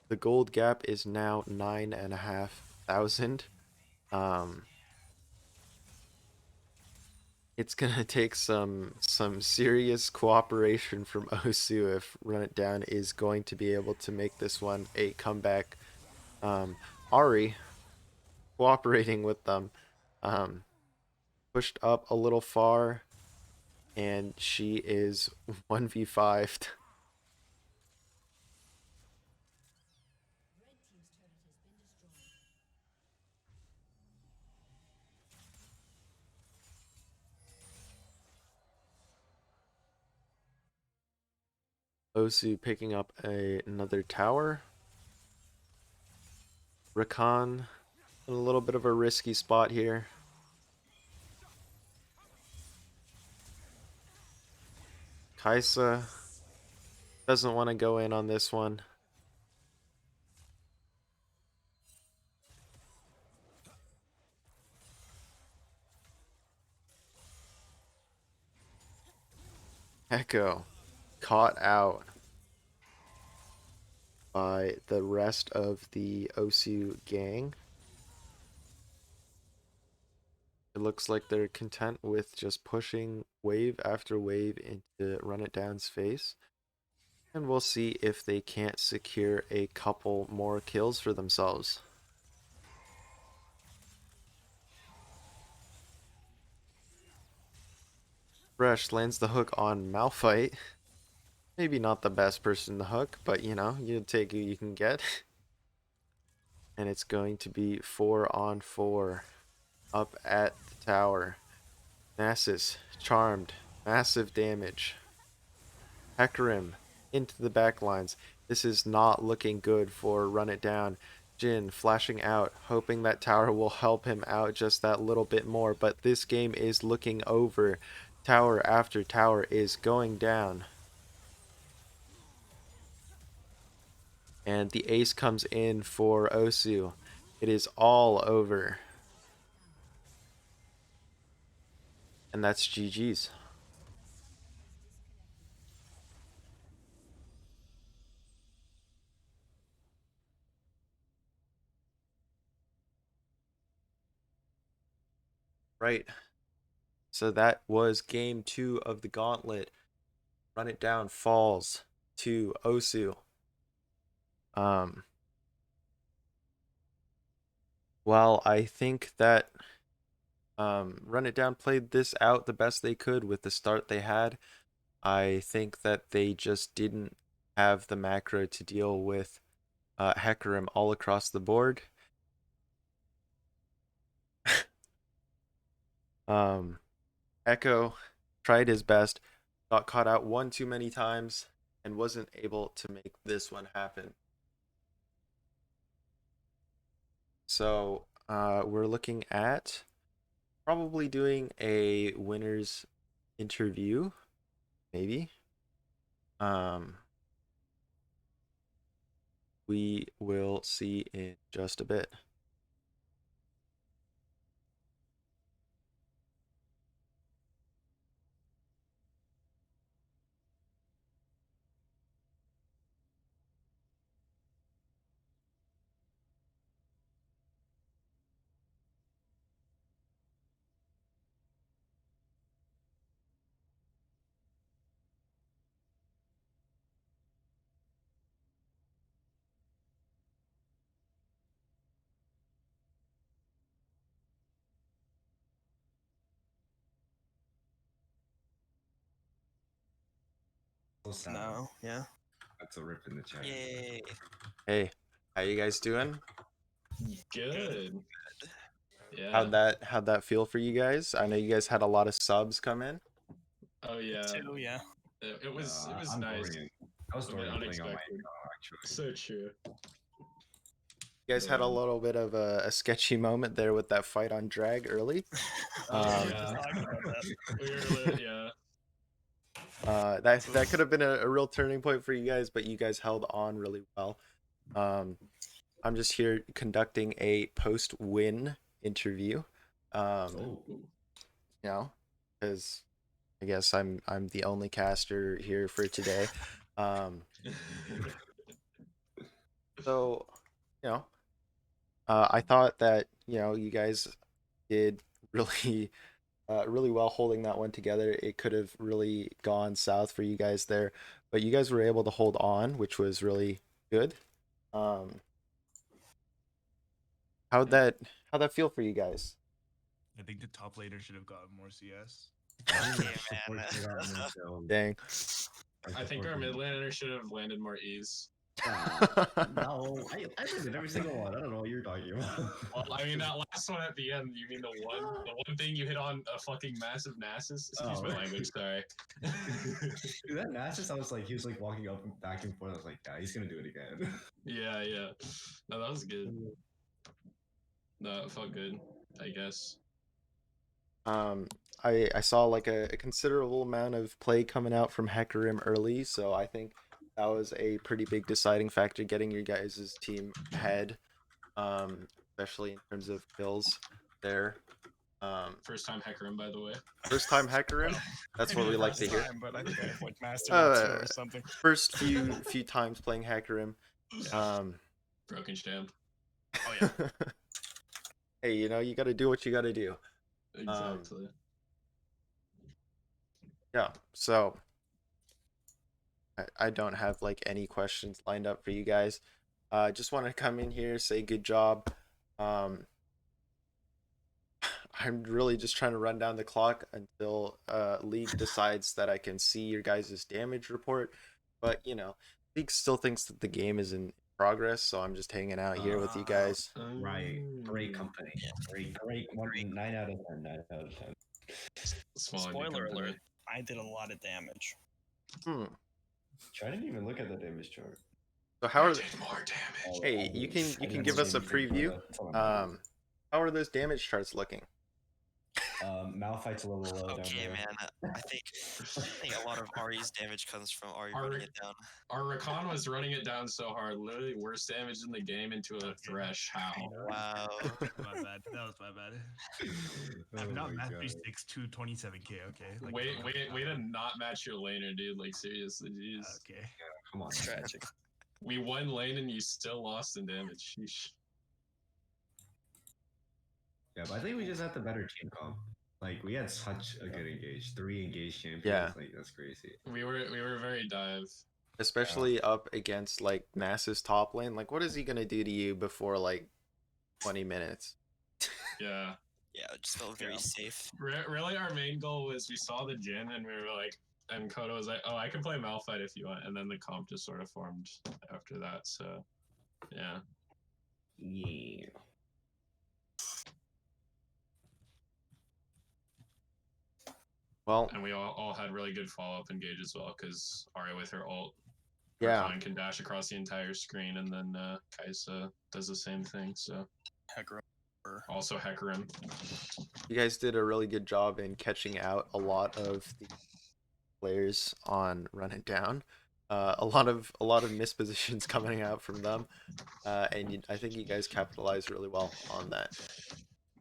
The gold gap is now 9,500. It's gonna take some serious cooperation from OSU if Run It Down is going to be able to make this one a comeback. Ahri cooperating with them, pushed up a little far, and she is 1v5'd. OSU picking up another tower. Rakan in a little bit of a risky spot here. Kaisa doesn't want to go in on this one. Echo caught out by the rest of the OSU gang. It looks like they're content with just pushing wave after wave into Run It Down's face. And we'll see if they can't secure a couple more kills for themselves. Fresh lands the hook on Malphite. Maybe not the best person to hook, but you know, you take who you can get. And it's going to be 4-on-4 up at the tower. Nasus charmed, massive damage. Hecarim into the back lines. This is not looking good for Run It Down. Jhin flashing out, hoping that tower will help him out just that little bit more, but this game is looking over. Tower after tower is going down. And the ace comes in for OSU. It is all over. And that's GG's. Right. So that was game 2 of the Gauntlet. Run It Down falls to OSU. Well, I think that Run It Down played this out the best they could with the start they had. I think that they just didn't have the macro to deal with Hecarim all across the board. Echo tried his best, got caught out one too many times, and wasn't able to make this one happen. So we're looking at probably doing a winner's interview, maybe. we will see in just a bit. No, yeah. That's a rip in the chat. Yay. Hey, how you guys doing? Good. Yeah. How'd that feel for you guys? I know you guys had a lot of subs come in. Oh yeah. Too, yeah. It was I'm nice. Dorian. I was A bit Dorian playing on my unexpected. actually. So true. You guys had a little bit of a sketchy moment there with that fight on drag early. Yeah. We were yeah. That could have been a real turning point for you guys, but you guys held on really well. I'm just here conducting a post-win interview. You know, because I guess I'm the only caster here for today. So, you know, I thought that you guys did really really well holding that one together. It could have really gone south for you guys there, but you guys were able to hold on, which was really good. How'd that feel for you guys? I think the top laner should have gotten more CS. Dang. I think our mid laner should have landed more E's. No, I landed every single one. I don't know what you're talking about. Well, I mean that last one at the end. You mean the one thing you hit on a fucking massive Nasus? Excuse my language, sorry. Dude, that Nasus, I was like, he was like walking up and back and forth. I was like, yeah, he's gonna do it again. Yeah. No, that was good. No, it felt good, I guess. I saw like a considerable amount of play coming out from Hecarim early, so I think that was a pretty big deciding factor getting your guys' team ahead, especially in terms of kills there. First time Hecarim, by the way. First time Hecarim? That's what we like to hear. But I think I like mastered it or something. First few times playing Hecarim. Broken stamp. Oh yeah. Hey, you got to do what you got to do. Exactly. Yeah, so I don't have like any questions lined up for you guys. Just want to come in here, say good job. I'm really just trying to run down the clock until League decides that I can see your guys' damage report. But League still thinks that the game is in progress, so I'm just hanging out here with you guys. Right, great company. Great. 9 out of 10. 9 out of 10. Spoiler alert, I did a lot of damage. I didn't even look at the damage chart. So how are did more damage? Hey, you can give us a preview. How are those damage charts looking? Malphite's a little low down Okay, there. man. I think a lot of Ari's damage comes from Ari running it down. Our Rakan was running it down so hard, literally worst damage in the game into a Thresh. How? Wow. My bad. That was my bad. I'm not match 36 to 27k. Okay. Like, Way to not match your laner, dude. Like seriously, jeez. Okay. Come on. It's tragic. We won lane and you still lost in damage. Sheesh. Yeah, but I think we just had the better team comp. Like we had such a good engage, 3 engaged champions. Yeah. Like that's crazy. We were very dive. Especially up against like Nasus top lane. Like, what is he gonna do to you before like 20 minutes? Yeah. Yeah, it just felt very safe. Really, our main goal was we saw the Jhin and we were like, and Kodo was like, oh, I can play Malphite if you want. And then the comp just sort of formed after that. So, yeah. Yeah. Well, And we all had really good follow-up engage as well, because Arya with her ult, yeah, Rakan can dash across the entire screen, and then Kai'Sa does the same thing. So Hecarim. also Hecarim. you guys did a really good job in catching out a lot of the players on Run It Down. a lot of missed positions coming out from them, and I think you guys capitalized really well on that.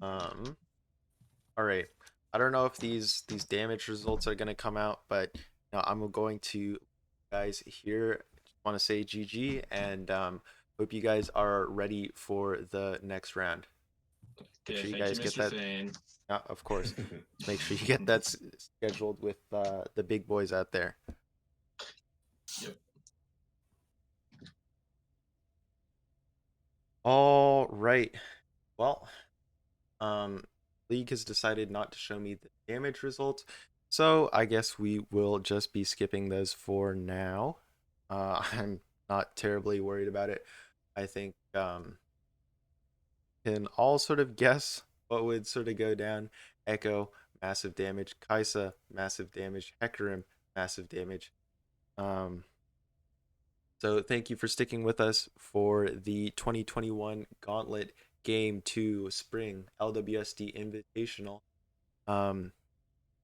All right. I don't know if these damage results are gonna come out, but I'm going to guys here. Want to say GG and hope you guys are ready for the next round. Make Okay, sure you thank you, guys get Mr. that. Thane. Yeah, of course. Make sure you get that scheduled with the big boys out there. Yep. All right. Well, League has decided not to show me the damage results, so I guess we will just be skipping those for now. I'm not terribly worried about it. I think can all sort of guess what would sort of go down. Echo, massive damage. Kaisa, massive damage. Hecarim, massive damage. So thank you for sticking with us for the 2021 Gauntlet Game 2 Spring LWSD Invitational.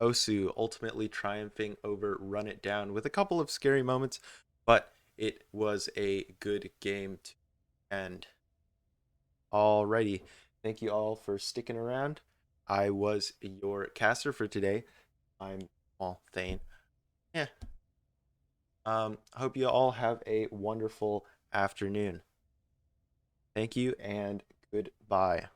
OSU ultimately triumphing over Run It Down with a couple of scary moments, but it was a good game to end. Alrighty, thank you all for sticking around. I was your caster for today. I'm Thane. Yeah. Hope you all have a wonderful afternoon. Thank you and goodbye.